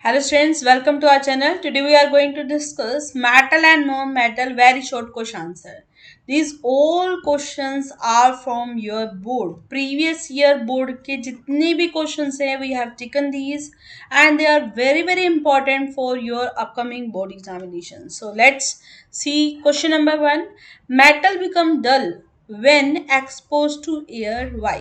Hello students, welcome to our channel. Today we are going to discuss metal and non-metal very short question answer. These all questions are from your board. Previous year board के जितने भी questions हैं we have taken these and they are very important for your upcoming board examination. So let's see question number 1. Metal become dull when exposed to air. Why?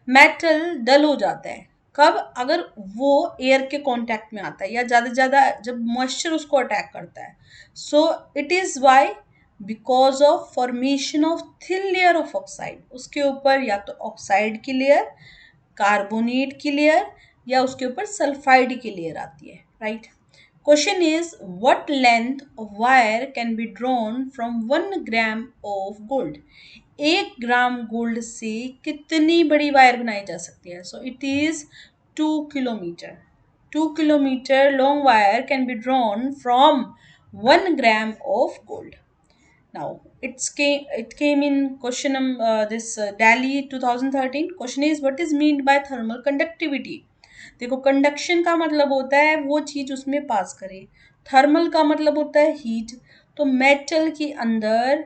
Metal dull हो जाता है कब? अगर वो एयर के contact में आता है या ज़्यादा से ज़्यादा जब मॉइस्चर उसको अटैक करता है. So it is why because of formation of thin layer of oxide. उसके ऊपर या तो ऑक्साइड की लेयर, कार्बोनेट की लेयर या उसके ऊपर सल्फाइड की लेयर आती है. Right. Question is what length of wire can be drawn from 1 gram of gold. 1 gram gold से कितनी बड़ी वायर बनाई जा सकती है? सो it is 2 kilometre. 2 kilometre long wire can be drawn from 1 gram of gold. Now it came in question this Delhi 2013. Question is what is meant by thermal conductivity. देखो conduction का मतलब होता है वो चीज उसमें पास करे. थर्मल का मतलब होता है हीट. तो मेटल के अंदर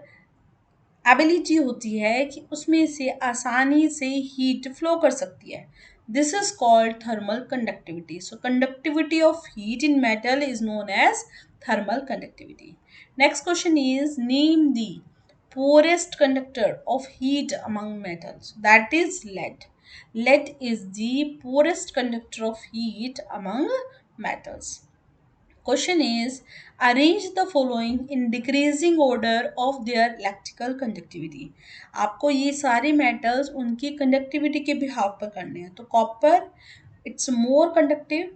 एबिलिटी होती है कि उसमें से आसानी से हीट फ्लो कर सकती है. This is called thermal conductivity. So conductivity of heat in metal is known as thermal conductivity. Next question is name the poorest conductor of heat among metals. That is lead. Lead is the poorest conductor of heat among metals. Question is arrange the following in decreasing order of their electrical conductivity. आपको ये सारे metals उनकी conductivity के बिहाव पर करने हैं. तो copper it's more conductive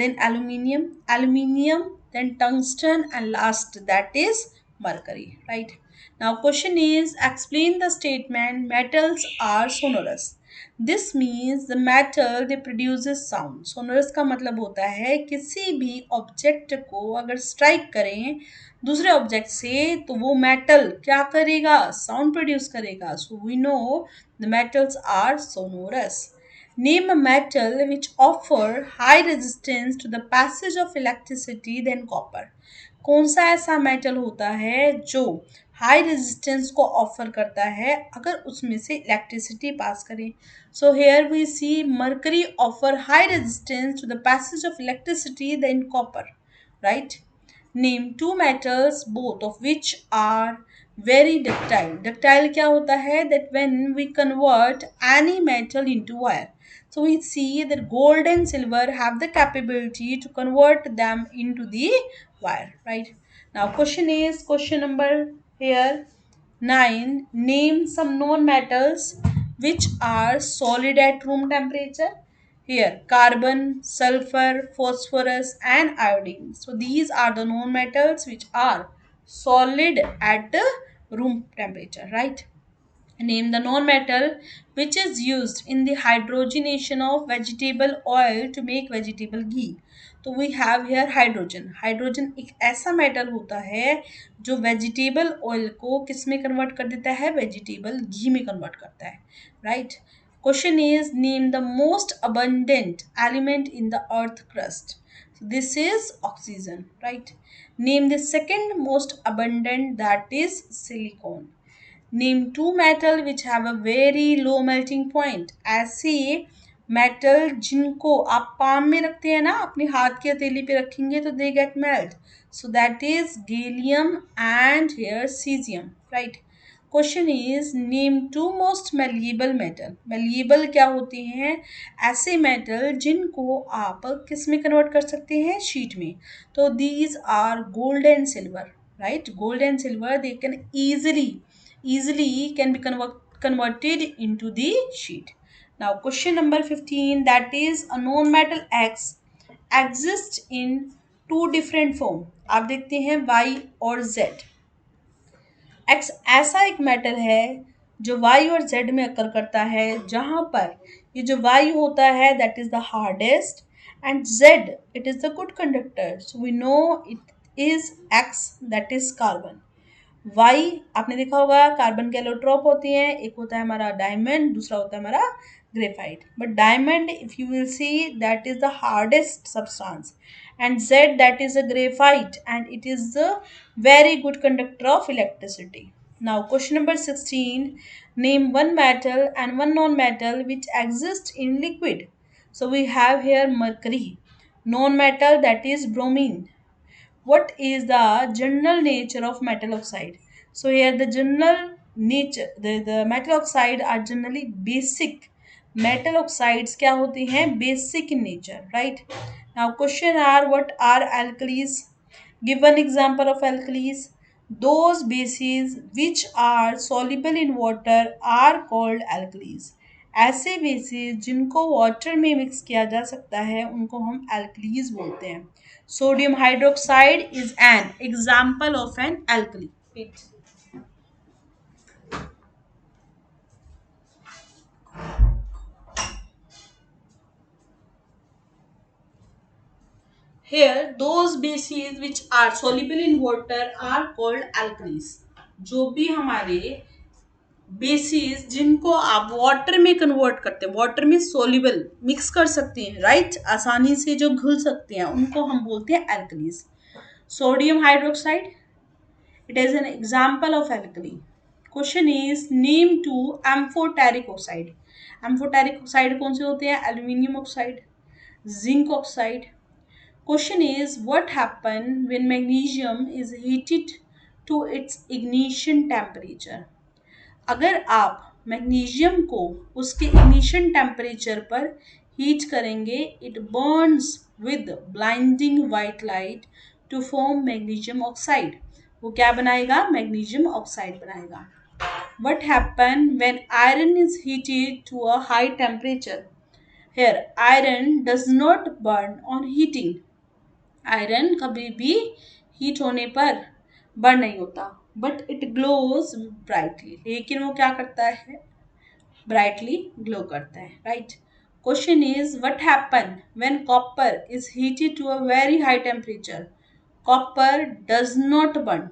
then aluminium then tungsten and last that is mercury. Right. Now question is explain the statement metals are sonorous. This means the metal they produces sound. Sonorous का मतलब होता है किसी भी object को अगर strike करें दूसरे ऑब्जेक्ट से तो वो मेटल क्या करेगा? साउंड प्रोड्यूस करेगा. So we know the metals are sonorous. Name a metal which offer high resistance to the passage of electricity than copper. कौन सा ऐसा मेटल होता है जो हाई रेजिस्टेंस को ऑफर करता है अगर उसमें से इलेक्ट्रिसिटी पास करें? So here we see mercury offer high resistance to the passage of electricity than copper. Right. Name two metals both of which are very ductile. Ductile क्या होता है? That when we convert any metal into wire. So we see that gold and silver have the capability to convert them into the wire. Right. Now question is question number here 9. Name some known metals which are solid at room temperature. Here carbon, sulfur, phosphorus and iodine. So these are the known metals which are solid at the room temperature. Right. Name the non-metal which is used in the hydrogenation of vegetable oil to make vegetable ghee. तो we have here hydrogen. Hydrogen एक ऐसा metal होता है जो vegetable oil को किस में convert कर देता है? वेजिटेबल घी में कन्वर्ट करता है. Right. Question is name the most abundant element in the earth crust. This is oxygen. Right. Name the second most abundant that is silicon. Name two metal which have a very low melting point. ऐसे metal जिनको आप palm में रखते हैं ना, अपने हाथ की हथेली पे रखेंगे तो they get melt. So that is gallium and here caesium. Right. Question is name two most malleable metal. Malleable क्या होते हैं? ऐसे मेटल जिनको आप किस में कन्वर्ट कर सकते हैं? शीट में. तो these are gold and silver. Right. Gold and silver they can easily can be converted into the sheet. Now question number 15 that is a known metal X exists in two different form. आप देखते हैं Y और Z. X ऐसा एक metal है जो Y और Z में अकर करता है जहां पर ये जो Y होता है that is the hardest and Z it is the good conductor. So we know it is X that is carbon. Y आपने देखा होगा कार्बन के एलोट्रोप होती हैं. एक होता है हमारा डायमंड, दूसरा होता है हमारा graphite. But diamond, if you will see, that is the hardest substance, and Z, that is a graphite, and it is the very good conductor of electricity. Now, question number 16, name one metal and one non-metal which exist in liquid. So we have here mercury, non-metal, that is bromine. What is the general nature of metal oxide? So here the general nature, the metal oxide are generally basic. Metal oxides क्या होती हैं? Basic in nature, right? Now question are, what are alkalis? Give one example of alkalis. Those bases which are soluble in water are called alkalis. ऐसे basis जिनको water में mix किया जा सकता है उनको हम alkalis बोलते हैं. Sodium hydroxide is an example of an alkali. Here, those bases which are soluble in water are called alkalis. जो भी हमारे बेसिस जिनको आप वाटर में कन्वर्ट करते हैं, वाटर में सोल्यूबल मिक्स कर सकते हैं, राइट, आसानी से जो घुल सकते हैं, उनको हम बोलते हैं alkalis. Sodium hydroxide, it is an example of alkali. Question is, name two amphoteric oxide. Amphoteric oxide कौन से होते हैं? Aluminium oxide, zinc oxide. Question is, what happen when magnesium is heated to its ignition temperature? अगर आप magnesium को उसके ignition temperature पर heat करेंगे, it burns with blinding white light to form magnesium oxide. वो क्या बनाएगा? मैग्नीशियम ऑक्साइड बनाएगा. What happen when iron is heated to a high temperature? Here, iron does not burn on heating. Iron कभी भी heat होने पर burn नहीं होता, बट इट ग्लोज ब्राइटली. लेकिन वो क्या करता है? ब्राइटली ग्लो करता है, right. Question is, what happen when copper is heated to a very high temperature? Copper does not burn,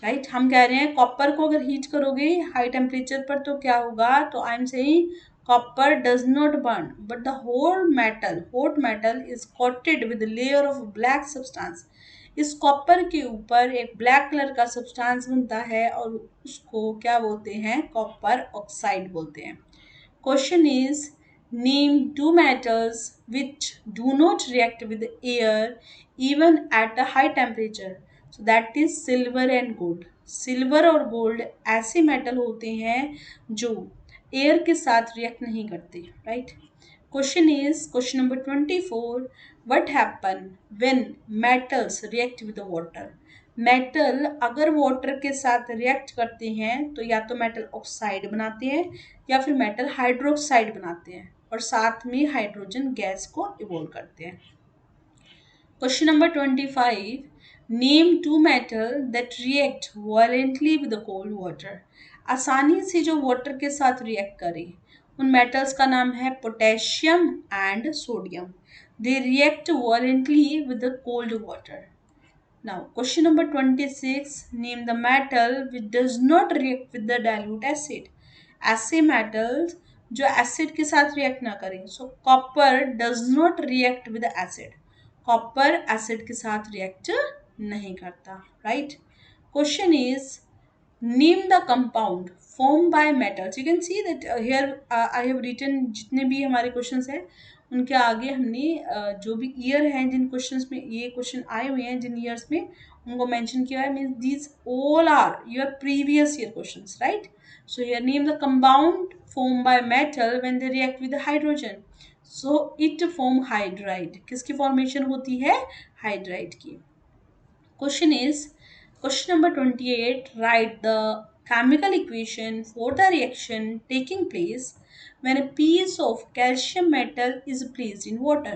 right. हम कह रहे हैं कॉपर को अगर हीट करोगे हाई टेम्परेचर पर तो क्या होगा? तो I am saying copper does not burn, but the hot metal is coated with layer of black substance. इस कॉपर के ऊपर एक ब्लैक कलर का सब्सटेंस बनता है और उसको क्या बोलते हैं? कॉपर ऑक्साइड बोलते हैं. Question is, name two metals which do not react with air even at a high temperature. So that is silver and gold. Silver और गोल्ड ऐसे मेटल होते हैं जो एयर के साथ रिएक्ट नहीं करते, right. Question is, question number 24, what happen when metals react with water? Metal अगर वाटर के साथ रिएक्ट करते हैं तो या तो मेटल ऑक्साइड बनाते हैं या फिर मेटल हाइड्रोक्साइड बनाते हैं और साथ में हाइड्रोजन गैस को इवोल्व करते हैं. Question number 25, name two metal that react violently with cold water. आसानी से जो वाटर के साथ रिएक्ट करें उन मेटल्स का नाम है potassium and sodium. They react violently with cold water. Now, question number 26, name the metal which does not react with the dilute acid. ऐसे metals जो acid के साथ react ना करें. So, copper does not react with the acid. Copper acid के साथ react नहीं करता, right? Question is, name the compound formed by metals. You can see that here I have written जितने भी हमारे questions हैं उनके आगे हमने जो भी ईयर हैं जिन क्वेश्चंस में ये क्वेश्चन आए हुए हैं जिन ईयर्स में उनको मेंशन किया है. Means these all are your previous year questions, right. So here name the compound form by metal when they react with hydrogen. So it form hydride. किसकी फॉर्मेशन होती है? हाइड्राइड की. Question is, question number 28, write the chemical equation for the reaction taking place when a piece of calcium metal is placed in water.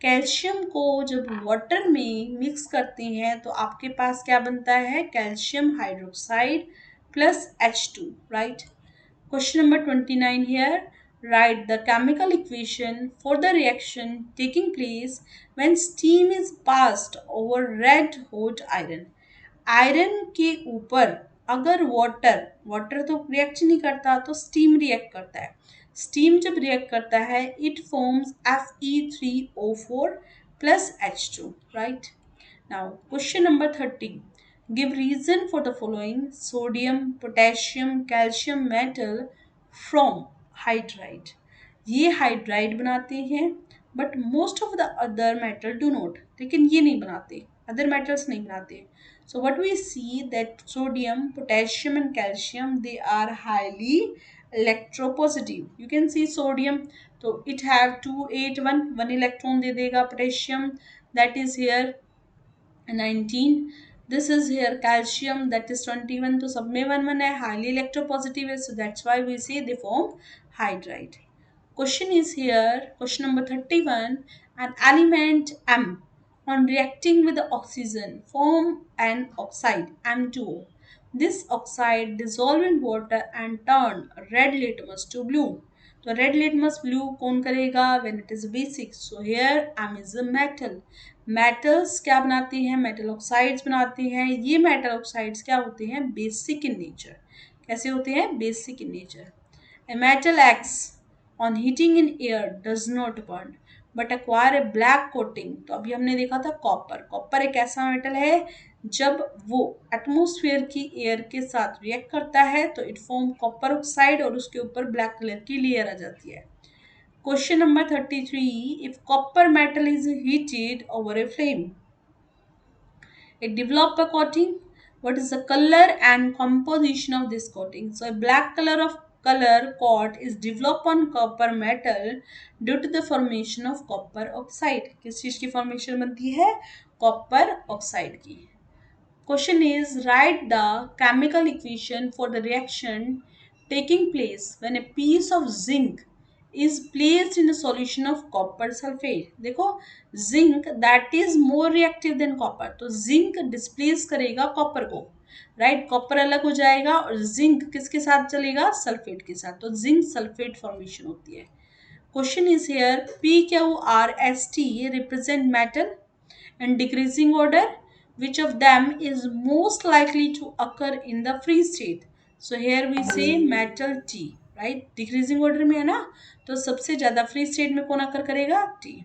Calcium को जब water में mix करते हैं तो आपके पास क्या बनता है? Calcium hydroxide plus H2, right. Question number 29 here. Write the chemical equation for the reaction taking place when steam is passed over red hot iron. Iron के ऊपर अगर वाटर तो रिएक्ट नहीं करता तो स्टीम रिएक्ट करता है. स्टीम जब रिएक्ट करता है it forms Fe3O4 plus H2, right? Now, question number 30. Give reason for the following sodium, potassium, calcium metal from hydride. ये हाइड्राइड बनाते हैं but most of the other metal do not, लेकिन ये नहीं बनाते, अदर मेटल्स नहीं बनाते. So what we see that sodium, potassium and calcium, they are highly electropositive. You can see sodium, so it have 281 one electron दे देगा. Potassium, that is here 19. This is here calcium, that is 21. तो सब में 1 1 है, highly electropositive है, so that's why we say they form hydride. Question is here, question number 31. An element M on reacting with the oxygen form an oxide M2O. This oxide dissolve in water and turn red litmus to blue. तो red litmus blue कौन करेगा when it is basic? So here M is a metal. Metals क्या बनाती हैं? Metal oxides बनाती हैं. ये metal oxides क्या होते हैं? Basic in nature. कैसे होते हैं? Basic in nature. A metal acts on heating in air does not burn but acquire a black coating. तो अभी हमने देखा था कॉपर. कॉपर एक ऐसा मेटल है जब वो एटमोस्फेयर की एयर के साथ रिएक्ट करता है तो इट फॉर्म कॉपर ऑक्साइड और उसके ऊपर ब्लैक कलर की लेयर आ जाती है. Question number 33. If copper metal is heated over a flame it develop a coating. What is the color and composition of this coating? So a black color coat is developed on copper metal due to the formation of copper oxide. किस चीज की formation बनती है? Copper oxide की. Question is write the chemical equation for the reaction taking place when a piece of zinc is placed in a solution of copper sulfate. देखो zinc that is more reactive than copper, तो zinc displace करेगा copper को, right? Copper अलग हो जाएगा और zinc किसके साथ चलेगा? सल्फेट के साथ. तो जिंक सल्फेट फॉर्मेशन होती है. Question is here PQRST represent metal and decreasing order. Which of them is most likely to occur in the free state? So here we say metal T, right? Decreasing order में है ना, तो सबसे ज्यादा free state में कौन अकर करेगा? T.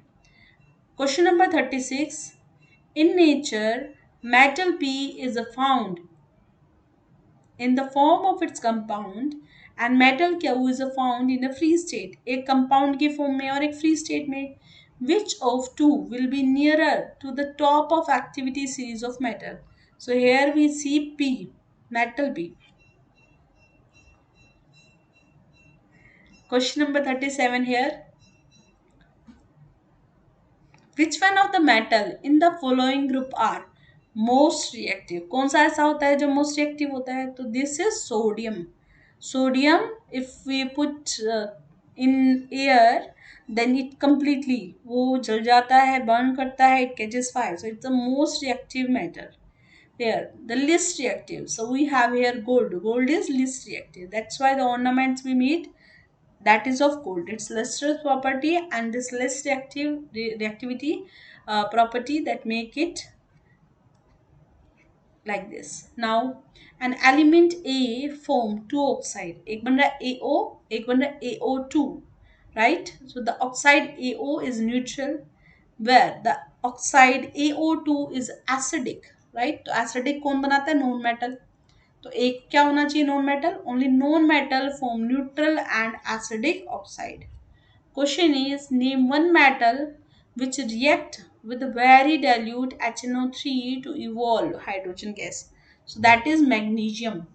Question number 36. In nature, metal P is found in the form of its compound and metal Q is found in a free state. एक compound के form में और एक free state में. Which of two will be nearer to the top of activity series of metal? So here we see P, metal P. Question number 37 here. Which one of the metal in the following group are most reactive? कौन सा ऐसा होता है जो most reactive होता है? तो this is sodium. Sodium, if we put in air, then it completely वो जल जाता है, burn करता है, it catches fire. So it's the most reactive metal. Here, the least reactive. So we have here gold. Gold is least reactive. That's why the ornaments we made, that is of gold. Its lustrous property and this less reactivity property that make it like this. Now an element A form two oxide. एक बन रहा है AO, एक बन रहा है AO2, right? So the oxide AO is neutral where the oxide AO2 is acidic, right? तो acidic कौन बनाता है? Non metal. तो एक क्या होना चाहिए? Non metal. Only non metal form neutral and acidic oxide. Question is name one metal which react with very dilute HNO3 to evolve hydrogen gas. So that is magnesium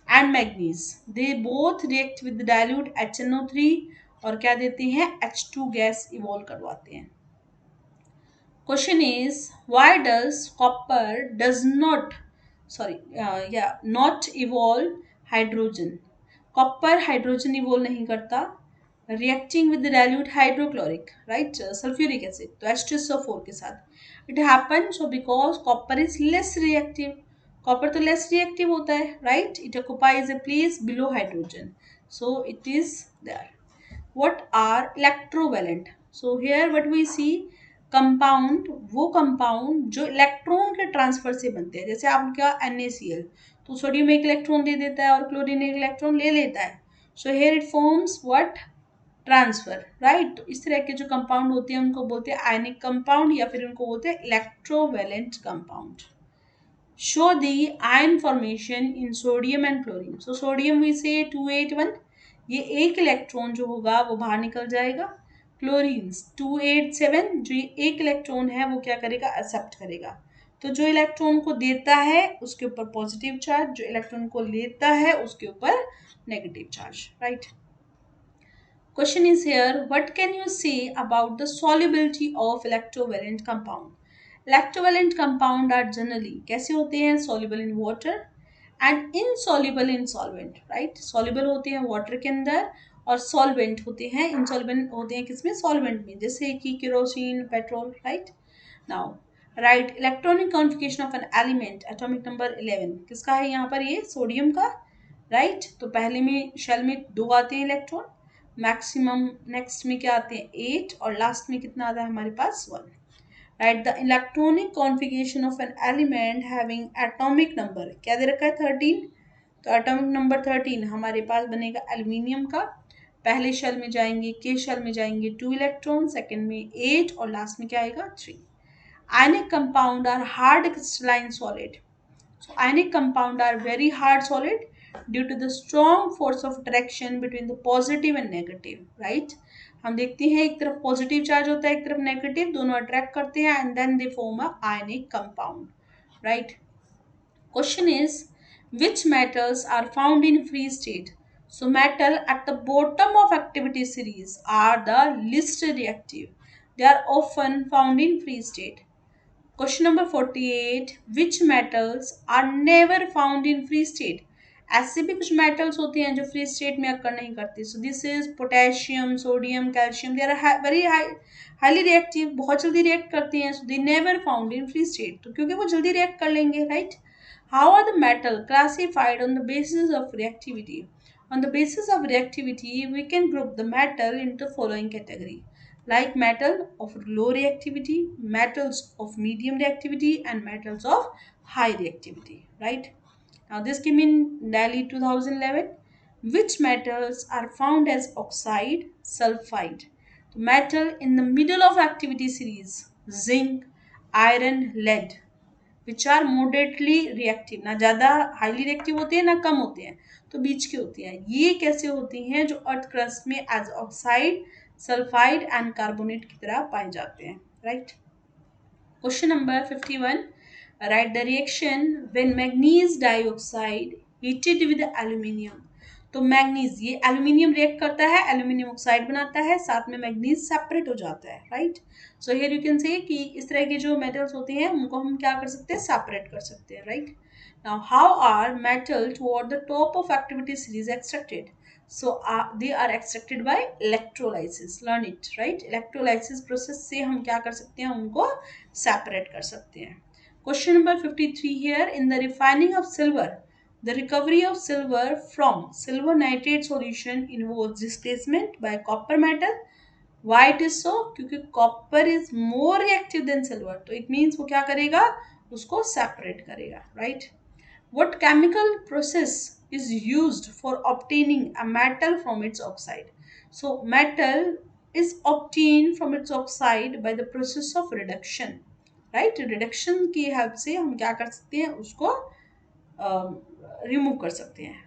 and manganese. They both react with dilute HNO3 और क्या देते हैं? H2 gas evolve करवाते हैं. Question is why does copper does not not evolve hydrogen? Copper hydrogen evolve नहीं करता reacting with dilute hydrochloric, right, sulphuric acid, तो H2SO4 के साथ. It happen so because copper is less reactive. Copper तो less reactive होता है, राइट? It occupies a place below hydrogen, so it is there. What are electrovalent? So here what we see compound, वो compound जो electron के transfer से बनते हैं. जैसे आपका NaCl, तो सोडियम एक इलेक्ट्रॉन दे देता है और क्लोरीन एक इलेक्ट्रॉन ले लेता है. So here it forms what? Transfer, right. तो इस तरह के जो कंपाउंड होते हैं उनको बोलते हैं आयनिक कंपाउंड या फिर उनको बोलते हैं electrovalent compound. Show the ion formation in sodium and chlorine. So sodium we say 281, ये एक इलेक्ट्रॉन जो होगा वो बाहर निकल जाएगा। क्लोरीन 287, जो ये एक इलेक्ट्रॉन है वो क्या करेगा, एक्सेप्ट करेगा। तो जो इलेक्ट्रॉन को देता है उसके ऊपर पॉजिटिव चार्ज, जो इलेक्ट्रॉन को लेता है उसके ऊपर negative charge, right. Question is here, what can you say about the solubility of electrovalent compound? Electrovalent compound are generally कैसे होते हैं, soluble in water and insoluble in solvent, right? Soluble होते हैं water के अंदर और solvent होते हैं, insoluble होते हैं किसमें, solvent में, जैसे कि kerosene, petrol, right? Now, write electronic configuration of an element, atomic number 11, किसका है यहाँ पर, ये सोडियम का, राइट। तो पहले में शेल में 2 आते हैं इलेक्ट्रॉन, मैक्सिमम नेक्स्ट में क्या आते हैं 8 और लास्ट में कितना आता है हमारे पास 1, right. The electronic configuration of an element having atomic number क्या दे रखा है 13, तो एटॉमिक नंबर 13 हमारे पास बनेगा एल्यूमिनियम का। पहले शेल में जाएंगे, के शेल में जाएंगे 2 इलेक्ट्रॉन, सेकेंड में 8 और लास्ट में क्या आएगा 3। Ionic compound are hard crystalline solid. So ionic compound are very hard solid due to the strong force of attraction between the positive and negative, right? हम देखते हैं एक तरफ पॉजिटिव चार्ज होता है, एक तरफ नेगेटिव, दोनों अट्रैक्ट करते हैं and then they form a ionic compound, right. Question is, which metals are found in free state? So metal at the bottom of activity series are the least reactive. They are often found in free state. Question number 48, which metals are never found in free state? ऐसे भी कुछ metals होते हैं जो free state में occur नहीं करते। So this is potassium, sodium, calcium. They are very highly reactive, बहुत जल्दी react करते हैं। So they never found in free state. तो क्योंकि वो जल्दी react कर लेंगे, right? How are the metal classified on the basis of reactivity? On the basis of reactivity, we can group the metal into following category, like metal of low reactivity, metals of medium reactivity, and metals of high reactivity, right? Now this came in Delhi 2011. Which metals are found as oxide, sulfide? Metal in the middle of activity series, zinc, iron, lead, which are moderately reactive, ना ज़्यादा highly reactive होते हैं ना कम होते हैं, तो बीच की होती हैं। ये कैसे होती हैं, जो अर्थ क्रस्ट में as oxide, sulphide and carbonate की तरह पाए जाते हैं, right. Question number 51, write the reaction when manganese dioxide heated with aluminium. तो मैग्नीज, ये एल्यूमिनियम रिएक्ट करता है, एल्यूमिनियम ऑक्साइड बनाता है, साथ में मैग्नीज सेपरेट हो जाता है, right. So here you can say कि इस तरह के जो मेटल्स होते हैं उनको हम क्या कर सकते हैं, सेपरेट कर सकते हैं, right. Now how are metal toward the top of activity series extracted? So they are extracted by electrolysis. Learn it, right? Electrolysis process से हम क्या कर सकते हैं, उनको separate कर सकते हैं। Question number 53 here. In the refining of silver, the recovery of silver from silver nitrate solution involves displacement by copper metal. Why it is so? क्योंकि copper is more reactive than silver. तो it means वो क्या करेगा, उसको separate करेगा, right? What chemical process is used for obtaining a metal from its oxide? So metal is obtained from its oxide by the process of reduction, right? Reduction की help से हम क्या कर सकते हैं, उसको remove कर सकते हैं।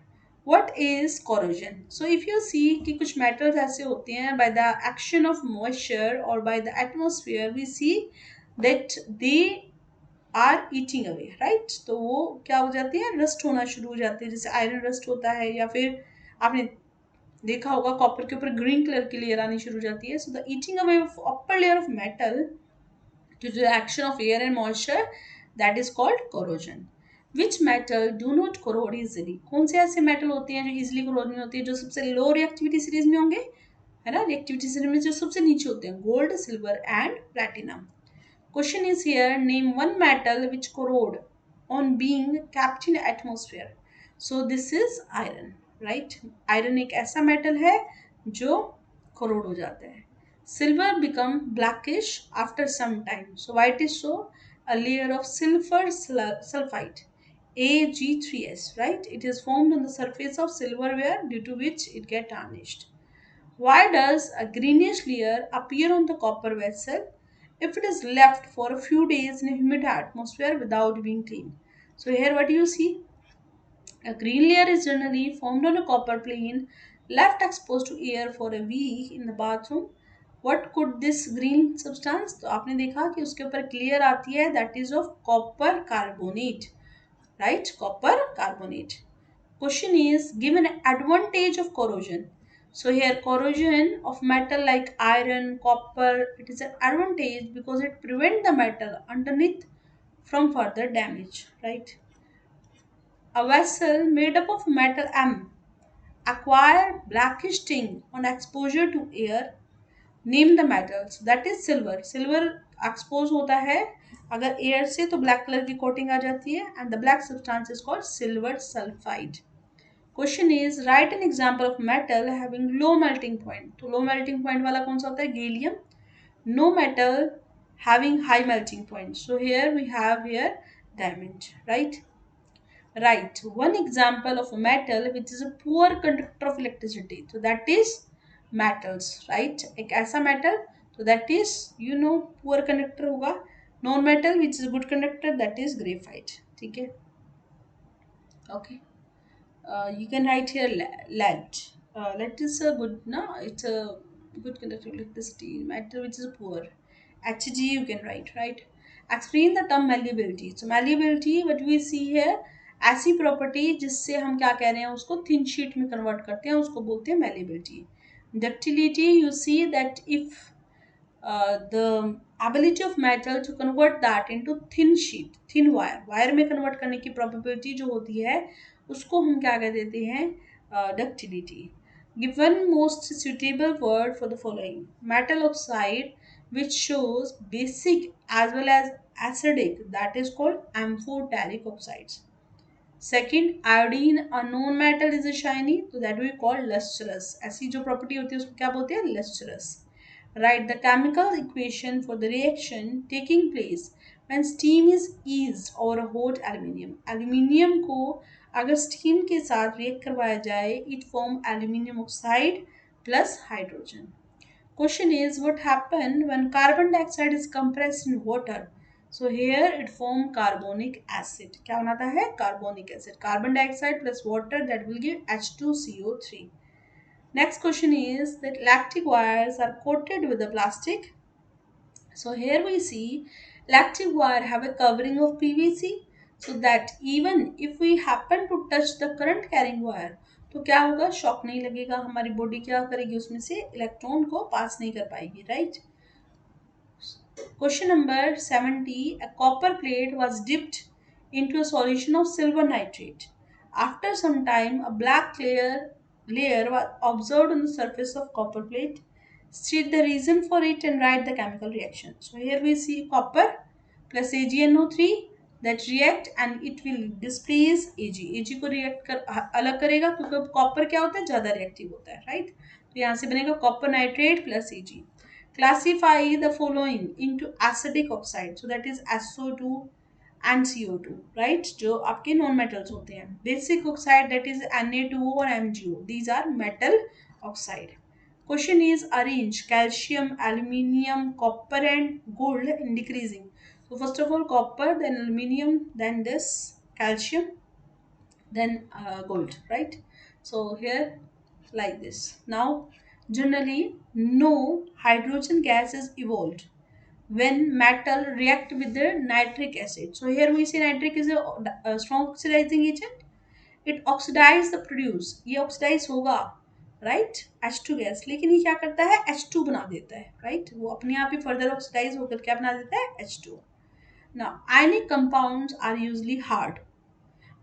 What is corrosion? So if you see कि कुछ metals ऐसे होते हैं, by the action of moisture or by the atmosphere we see that they are eating away, right. तो वो क्या हो जाती है, रस्ट होना शुरू हो जाती है, जैसे आयरन रस्ट होता है, या फिर आपने देखा होगा कॉपर के ऊपर ग्रीन कलर की लेयर आनी शुरू हो जाती है। So the eating away of upper layer of metal due to the action of air and moisture, that is called corrosion. Which metal do not corrode easily? कौन से ऐसे मेटल होते हैं जो इजिली corrode नहीं होते हैं, जो सबसे लो रिएक्टिविटी सीरीज में होंगे, है ना, रिएक्टिविटी सीरीज में जो सबसे नीचे होते हैं, gold, silver and platinum. Question is here, name one metal which corrode on being kept in atmosphere. So this is iron, right? Iron एक ऐसा metal है जो corrode हो जाता है। Silver become blackish after some time. So why it is so? A layer of silver sulfide, Ag3s, right? It is formed on the surface of silverware, due to which it get tarnished. Why does a greenish layer appear on the copper vessel if it is left for a few days in a humid atmosphere without being cleaned? So here what do you see? A green layer is generally formed on a copper plane left exposed to air for a week in the bathroom. What could this green substance? तो आपने देखा कि उसके ऊपर एक layer आती है that is of copper carbonate, right? Copper carbonate. Question is given advantage of corrosion. So here corrosion of metal like iron, copper, it is an advantage because it prevent the metal underneath from further damage, right? A vessel made up of metal M acquire blackish sting on exposure to air. Name the metals. That is silver. Silver expose होता है अगर air से तो black colour की coating आ जाती है and the black substance is called silver sulphide. Question is write an example of metal having low melting point. तो लो मेल्टिंग पॉइंट वाला कौन सा होता है? Gallium. No metal having high melting point. So here we have here diamond, right? Right. One example of a metal which is a poor conductor of electricity. So that is metals, right? एक ऐसा metal so that is poor conductor होगा. Non metal which is a good conductor that is graphite. ठीक है? Okay. You can write here lead. Lead is a good, no? It's a good conductor of electricity. Metal which is poor. Hg you can write, right? Explain the term malleability. So malleability, what we see here, ऐसी property जिससे हम क्या कह रहे हैं उसको thin sheet में convert करते हैं उसको बोलते हैं malleability. Ductility, you see that if the ability of metal to convert that into thin sheet, thin wire में convert करने की probability जो होती है उसको हम क्या कह देते हैं? Ductility. Given most suitable word for the following: metal oxide which shows basic as well as acidic, that is called amphoteric oxides. Second, iodine, a known metal is a shiny, so that we call lustrous. ऐसी जो property होती है उसको क्या बोलते हैं? Lustrous. Write the chemical equation for the reaction taking place when steam is eased over a hot aluminium. Aluminium को अगर steam के साथ react करवाया जाए, it form aluminium oxide plus hydrogen. Question is what happen when carbon dioxide is compressed in water? So here it form carbonic acid. क्या बनाता है? Carbonic acid. Carbon dioxide plus water that will give H2CO3. Next question is that lactic wires are coated with a plastic. So here we see lactic wire have a covering of PVC so that even if we happen to touch the current carrying wire तो क्या होगा? Shock नहीं लगेगा. हमारी body क्या करेगी? उसमें से इलेक्ट्रॉन को पास नहीं कर पाएगी, right? Question number 70. A copper plate was dipped into a solution of silver nitrate. After some time, a black layer was observed on the surface of copper plate. State the reason for it and write the chemical reaction. So here we see copper plus AgNO3 that react and it will displace Ag. Ag को react अलग करेगा क्योंकि copper क्या होता है? ज़्यादा reactive होता है, राइट? तो यहाँ से बनेगा copper nitrate plus Ag. Classify the following into acidic oxide. So that is SO2 and CO2, right? जो आपके non metals होते हैं. Basic oxide that is Na2O और MgO. These are metal oxide. Question is arrange calcium, aluminium, copper and gold in decreasing. So first of all copper, then aluminium, then this calcium, then gold, right? So here like this. Now generally no hydrogen gas is evolved when metal react with the nitric acid. So here we see nitric is a strong oxidizing agent. It oxidize the produce. ये oxidize होगा, right? H2 gas, लेकिन ये क्या करता है? H2 बना देता है, right? वो अपने आप ही further oxidize होकर क्या बना देता है? H2. Now ionic compounds are usually hard.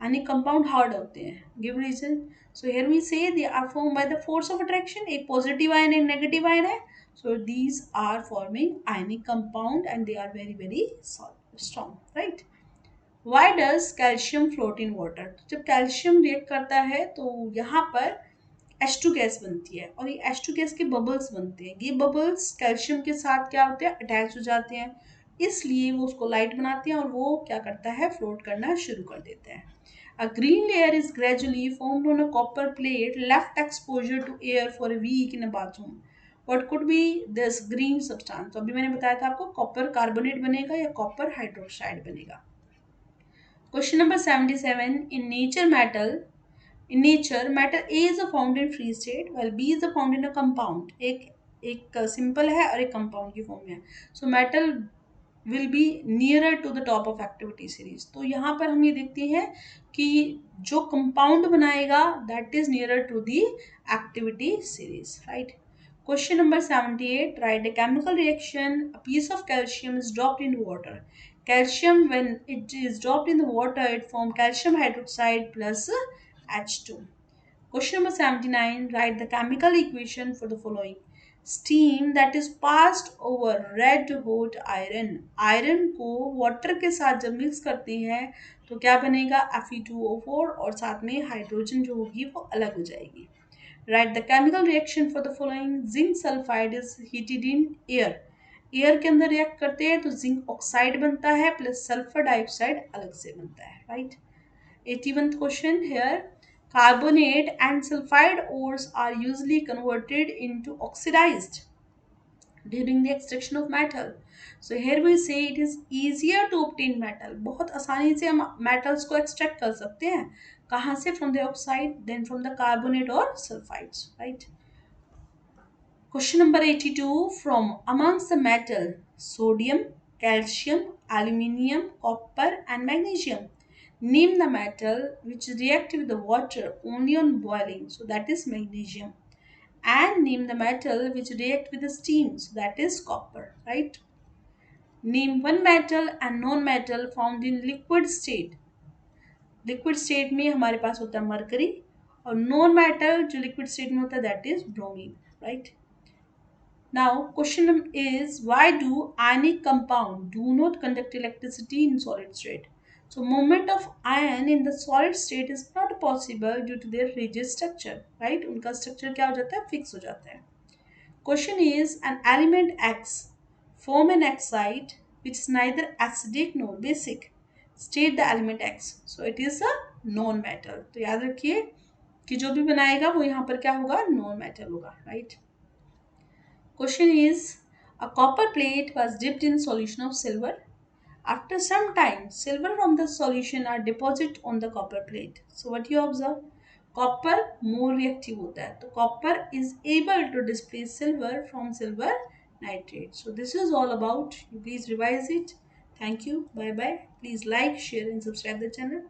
Ionic compound hard होते हैं. Give reason. So here we say they are formed by the force of attraction. एक positive ion एक negative ion है. So these are forming ionic compound and they are very very strong, right? Why does calcium float in water? जब calcium react करता है तो यहाँ पर H2 gas बनती है और ये H2 गैस के बबल्स बनते हैं. ये बबल्स कैल्शियम के साथ क्या होते हैं? अटैच हो जाते हैं, इसलिए वो उसको लाइट बनाते हैं और वो क्या करता है? फ्लोट करना शुरू कर देता है. A green layer is gradually formed on a copper plate, left exposure to air for a week in a bathroom. What could be this green substance? तो अभी मैंने बताया था आपको कॉपर कार्बोनेट बनेगा या कॉपर हाइड्रोक्साइड बनेगा. Question number 77. In nature, matter A is found in free state while B is found in a compound. एक सिंपल है और एक कंपाउंड की फॉर्म में है. So metal will be nearer to the top of activity series. तो यहाँ पर हम ये देखते हैं कि जो कंपाउंड बनाएगा that is nearer to the activity series. Right. Question number 78. Write a chemical reaction. A piece of calcium is dropped in water. Calcium, when it is dropped in the water, it forms calcium hydroxide plus H2. Question number 79. Write the chemical equation for the following. Steam that is passed over red hot iron. Iron को water के साथ जब mix करते हैं तो क्या बनेगा Fe2O4 और साथ में हाइड्रोजन जो होगी वो अलग हो जाएगी. Write the chemical reaction for the following. Zinc sulfide is heated in air. Air के अंदर रिएक्ट करते हैं तो जिंक ऑक्साइड बनता है प्लस सल्फर डाइऑक्साइड अलग से बनता है. Right. 81th question here. Carbonate and sulfide ores are usually converted into oxidized during the extraction of metal. So here we say it is easier to obtain metal. बहुत आसानी से हम metals को extract कर सकते हैं. कहाँ से? From the oxide, then from the carbonate or sulfides. Right. Question number 82. From amongst the metal, sodium, calcium, aluminium, copper and magnesium. Name the metal which react with the water only on boiling. So that is magnesium. And name the metal which react with the steam. So that is copper. Right. Name one metal and non-metal found in liquid state. Liquid state में हमारे पास होता है mercury और non metal जो liquid state में होता है that is bromine. Right. Now, question is why do ionic compound do not conduct electricity in solid state? So, movement of ion in the solid state is not possible due to their rigid structure. Right? उनका structure क्या हो जाता है? Fix हो जाता है. Question is an element X form an oxide which is neither acidic nor basic. State the element X. So, it is a non-metal. तो याद रखिए कि जो भी बनाएगा वो यहाँ पर क्या होगा? Non-metal होगा. Right? Question is, a copper plate was dipped in solution of silver. After some time, silver from the solution are deposited on the copper plate. So what you observe? Copper more reactive होता है. तो copper is able to displace silver from silver nitrate. So this is all about. You please revise it. Thank you. Bye bye. Please like, share and subscribe the channel.